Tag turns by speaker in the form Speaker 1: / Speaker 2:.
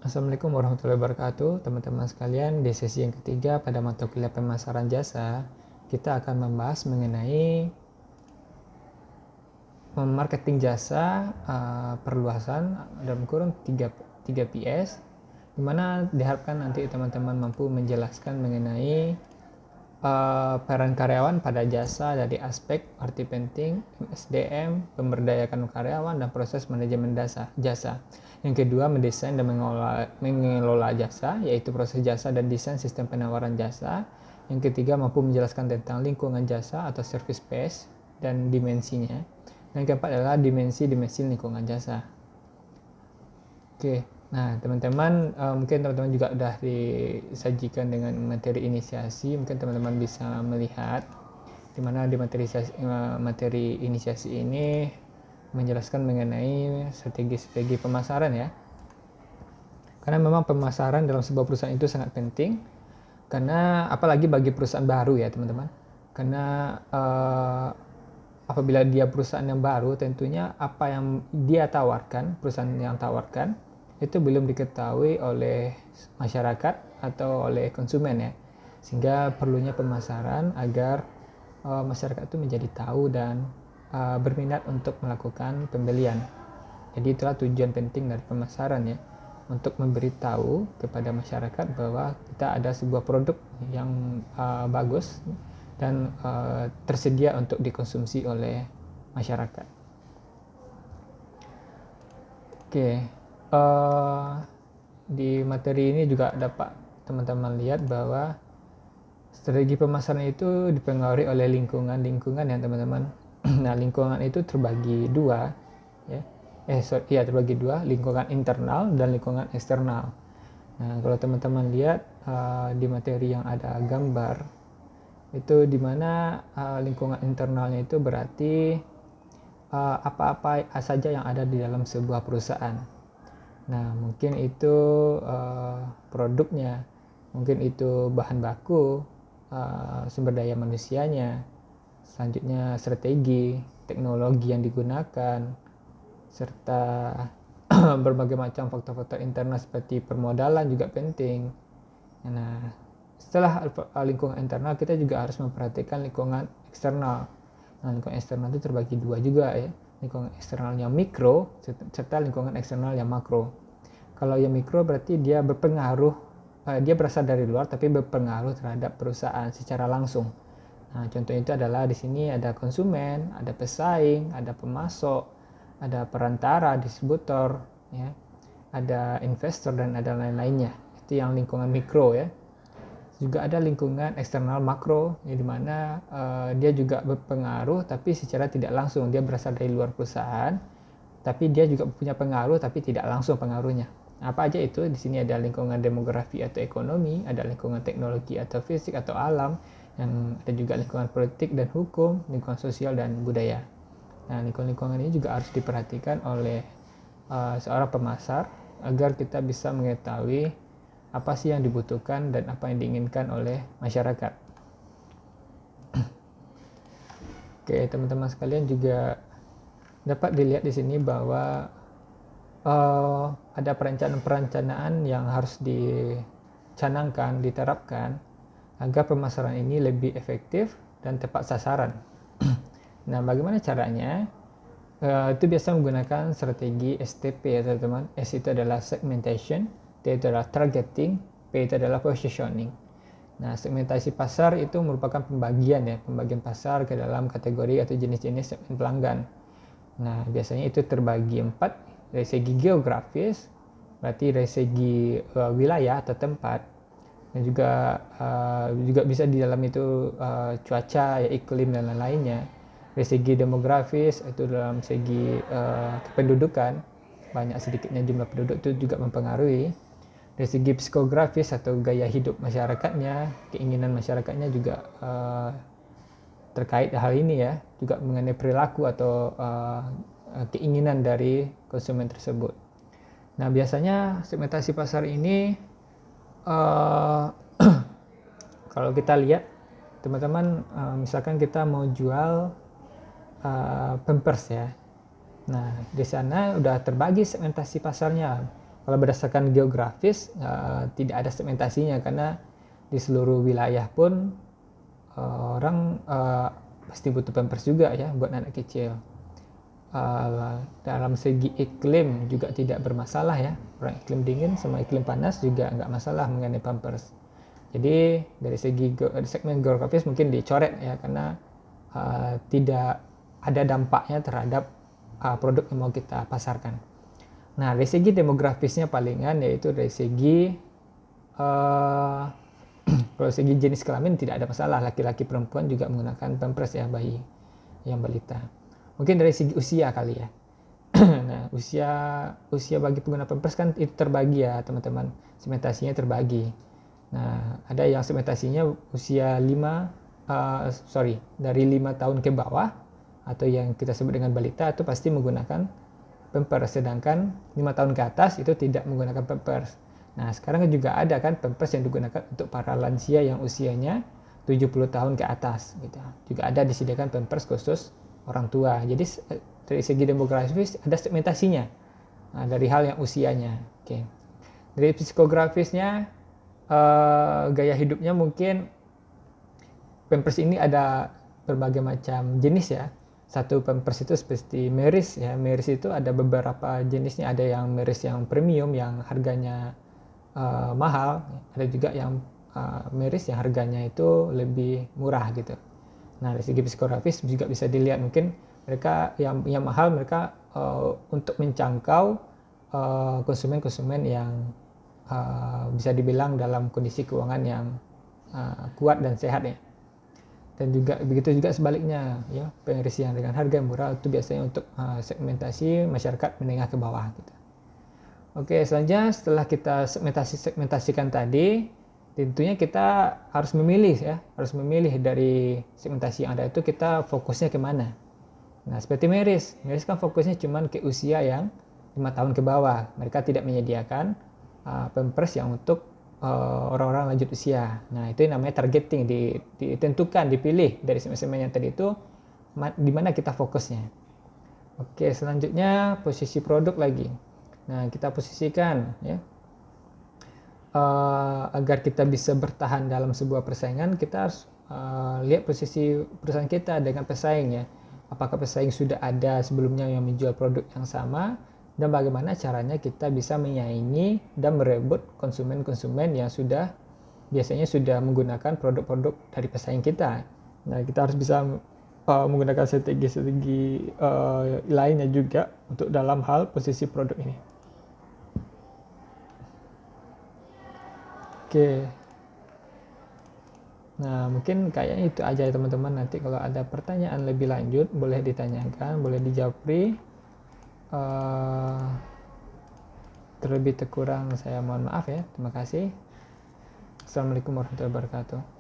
Speaker 1: Assalamualaikum warahmatullahi wabarakatuh, teman-teman sekalian. Di sesi yang ketiga pada mata kuliah pemasaran jasa, kita akan membahas mengenai marketing jasa, perluasan dalam kurun 3 PS, di mana diharapkan nanti teman-teman mampu menjelaskan mengenai peran karyawan pada jasa dari aspek arti penting, SDM, pemberdayakan karyawan, dan proses manajemen jasa. Yang kedua, mendesain dan mengelola jasa, yaitu proses jasa dan desain sistem penawaran jasa. Yang ketiga, mampu menjelaskan tentang lingkungan jasa atau service space dan dimensinya. Yang keempat adalah dimensi lingkungan jasa. Oke. Nah, teman-teman, mungkin teman-teman juga sudah disajikan dengan materi inisiasi. Mungkin teman-teman bisa melihat di mana di materi inisiasi ini menjelaskan mengenai strategi pemasaran ya. Karena memang pemasaran dalam sebuah perusahaan itu sangat penting, karena apalagi bagi perusahaan baru ya teman-teman. Karena apabila dia perusahaan yang baru, tentunya apa yang dia tawarkan, perusahaan yang tawarkan itu belum diketahui oleh masyarakat atau oleh konsumen ya, sehingga perlunya pemasaran agar masyarakat itu menjadi tahu dan berminat untuk melakukan pembelian. Jadi itulah tujuan penting dari pemasaran ya, untuk memberitahu kepada masyarakat bahwa kita ada sebuah produk yang bagus dan tersedia untuk dikonsumsi oleh masyarakat. Oke. Di materi ini juga dapat teman-teman lihat bahwa strategi pemasaran itu dipengaruhi oleh lingkungan ya teman-teman. Nah, lingkungan itu terbagi dua ya. Terbagi dua, lingkungan internal dan lingkungan eksternal. Nah, kalau teman-teman lihat di materi yang ada gambar itu di mana lingkungan internalnya itu berarti apa-apa saja yang ada di dalam sebuah perusahaan. Nah, mungkin itu produknya, mungkin itu bahan baku, sumber daya manusianya, selanjutnya strategi, teknologi yang digunakan, serta berbagai macam faktor-faktor internal seperti permodalan juga penting. Nah, setelah lingkungan internal, kita juga harus memperhatikan lingkungan eksternal. Nah, lingkungan eksternal itu terbagi dua juga ya. Lingkungan eksternal yang mikro serta lingkungan eksternal yang makro. Kalau yang mikro berarti dia berpengaruh, dia berasal dari luar tapi berpengaruh terhadap perusahaan secara langsung. Nah, contohnya itu adalah di sini ada konsumen, ada pesaing, ada pemasok, ada perantara, distributor, ya, ada investor dan ada lain-lainnya. Itu yang lingkungan mikro ya. Juga ada lingkungan eksternal makro, di mana dia juga berpengaruh tapi secara tidak langsung. Dia berasal dari luar perusahaan, tapi dia juga punya pengaruh tapi tidak langsung pengaruhnya. Apa aja itu? Di sini ada lingkungan demografi atau ekonomi, ada lingkungan teknologi atau fisik atau alam, yang ada juga lingkungan politik dan hukum, lingkungan sosial dan budaya. Nah, lingkungan ini juga harus diperhatikan oleh seorang pemasar agar kita bisa mengetahui apa sih yang dibutuhkan dan apa yang diinginkan oleh masyarakat. Oke, teman-teman sekalian, juga dapat dilihat di sini bahwa ada perencanaan yang harus dicanangkan, diterapkan agar pemasaran ini lebih efektif dan tepat sasaran. Nah, bagaimana caranya? Itu biasa menggunakan strategi STP ya teman-teman. S itu adalah segmentation, T itu adalah targeting, P itu adalah positioning. Nah, segmentasi pasar itu merupakan pembagian pasar ke dalam kategori atau jenis-jenis segmen pelanggan. Nah, biasanya itu terbagi 4, dari segi geografis, berarti dari segi wilayah atau tempat, dan juga bisa di dalam itu cuaca, ya, iklim dan lain-lainnya. Dari segi demografis itu dalam segi kependudukan, banyak sedikitnya jumlah penduduk itu juga mempengaruhi. Dari segi psikografis atau gaya hidup masyarakatnya, keinginan masyarakatnya juga terkait hal ini ya, juga mengenai perilaku atau keinginan dari konsumen tersebut. Nah, biasanya segmentasi pasar ini kalau kita lihat teman-teman, misalkan kita mau jual Pampers ya. Nah, di sana udah terbagi segmentasi pasarnya. Kalau berdasarkan geografis tidak ada segmentasinya, karena di seluruh wilayah pun orang pasti butuh pampers juga ya buat anak kecil. Dalam segi iklim juga tidak bermasalah ya, orang iklim dingin sama iklim panas juga nggak masalah mengenai pampers. Jadi dari segmen geografis mungkin dicoret ya, karena tidak ada dampaknya terhadap produk yang mau kita pasarkan. Nah, dari segi demografisnya palingan, yaitu dari segi kalau segi jenis kelamin tidak ada masalah, laki-laki perempuan juga menggunakan pampers ya, bayi yang balita. Mungkin dari segi usia kali ya. Nah, usia bagi pengguna pampers kan itu terbagi ya teman-teman, segmentasinya terbagi. Nah, ada yang segmentasinya usia dari 5 tahun ke bawah, atau yang kita sebut dengan balita, itu pasti menggunakan pampers, sedangkan 5 tahun ke atas itu tidak menggunakan pampers. Nah, sekarang juga ada kan pampers yang digunakan untuk para lansia yang usianya 70 tahun ke atas gitu. Juga ada disediakan pampers khusus orang tua. Jadi dari segi demografis ada segmentasinya. Nah, dari hal yang usianya. Oke. Dari psikografisnya, gaya hidupnya mungkin pampers ini ada berbagai macam jenis ya. Satu pampers itu seperti Meris ya. Meris itu ada beberapa jenisnya, ada yang Meris yang premium yang harganya mahal, ada juga yang Meris yang harganya itu lebih murah gitu. Nah, dari segi psikografis juga bisa dilihat, mungkin mereka yang mahal mereka untuk menjangkau konsumen-konsumen yang bisa dibilang dalam kondisi keuangan yang kuat dan sehat ya. Dan juga begitu juga sebaliknya ya, Meris yang dengan harga murah itu biasanya untuk segmentasi masyarakat menengah ke bawah gitu. Oke, selanjutnya setelah kita segmentasikan tadi, tentunya kita harus memilih ya, dari segmentasi yang ada itu kita fokusnya kemana. Nah, seperti Meris kan fokusnya cuma ke usia yang 5 tahun ke bawah. Mereka tidak menyediakan pampers yang untuk orang-orang lanjut usia. Nah, itu namanya targeting, ditentukan, dipilih dari segmen yang tadi itu di mana kita fokusnya. Oke, selanjutnya posisi produk lagi. Nah, kita posisikan ya, agar kita bisa bertahan dalam sebuah persaingan, kita harus lihat posisi perusahaan kita dengan pesaing ya. Apakah pesaing sudah ada sebelumnya yang menjual produk yang sama, dan bagaimana caranya kita bisa menyaingi dan merebut konsumen-konsumen yang biasanya sudah menggunakan produk-produk dari pesaing kita. Nah, kita harus bisa menggunakan strategi-strategi lainnya juga untuk dalam hal posisi produk ini. Oke. Nah, mungkin kayaknya itu aja ya teman-teman. Nanti kalau ada pertanyaan lebih lanjut boleh ditanyakan, boleh dijawab. Terlebih terkurang saya mohon maaf ya. Terima kasih. Assalamualaikum warahmatullahi wabarakatuh.